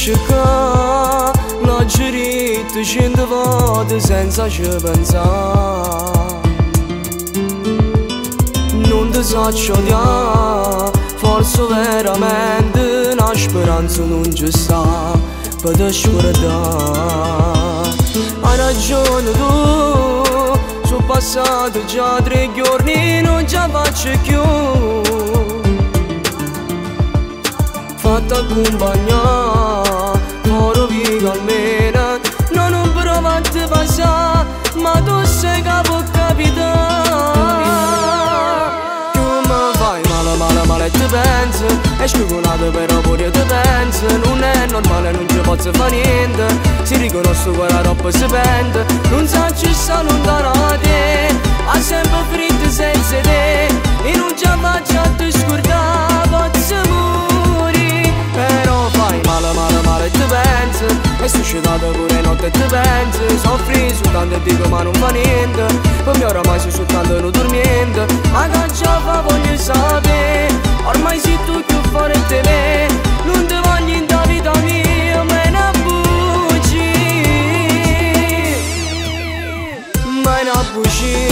capisci che l'ho girato scende volte senza ci pensare. Non ti so odiare, forse veramente una speranza non ci sta per te scordare. Hai ragione tu, sono passati già 3 giorni, non ce la faccio più. Fatta accompagnare, ora vivo almeno, non provo a te passare, ma tu sei che può capitare. Come fai male e ti pensi, e sciugunate però pure ti pensi. Non è normale, non ci posso fare niente, si riconosce quella roba si pente. Non sa ci sta lontano da te, ha sempre freddo senza te, e non ci faccio a te scordare, posso morire. Però fai male e ti pensi, e suscitate pure notte e ti pensi. Soffri soltanto e dico ma non fa niente, per me oramai sei soltanto non dormiente. Ma che già fa voglio sapere, ormai sei tu più forte di me, non ti voglio in da vita mia, me ne buci, me ne buci.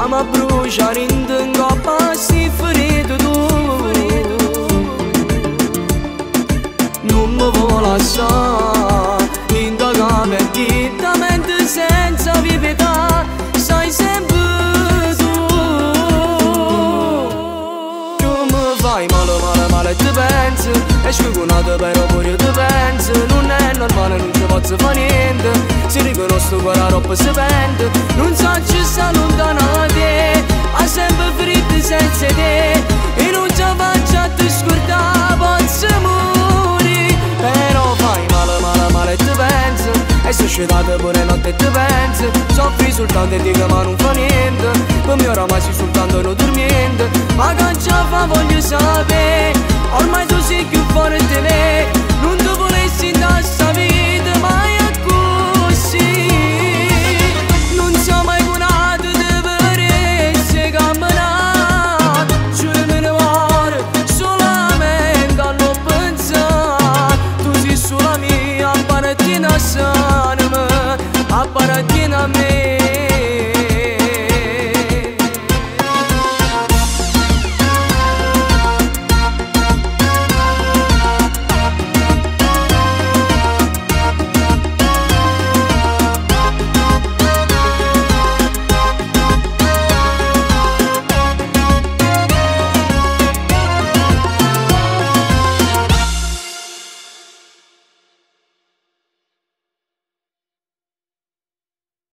Ma bruciare in t'ingoppa si ferito tu. Non mi vuoi lasciare in da camera direttamente senza vività, sai sempre tu. Come fai male e ti pensi, e sciugunate però pure ti pensi. Non è normale, non ci posso fare niente, si riconosce quella roba si pente. Non so ci sta lontano da te, ha sempre freddo senza te, e non ci faccio a te scordare, posso morire. Però fai male e ti pensi, e suscitate pure notte e ti pensi. Soffri soltanto e dico ma non fa niente, per me oramai sei soltanto non dormiente. Ma che già fa voglio sapere, ormai tu sei più forte di me, non ti volessi da sta vita mai a così. Non siamo mai buonati di per essere camminati, giuro me ne muore solamente a non pensare. Tu sei sulla mia, appartieni a sanima, appartieni a me.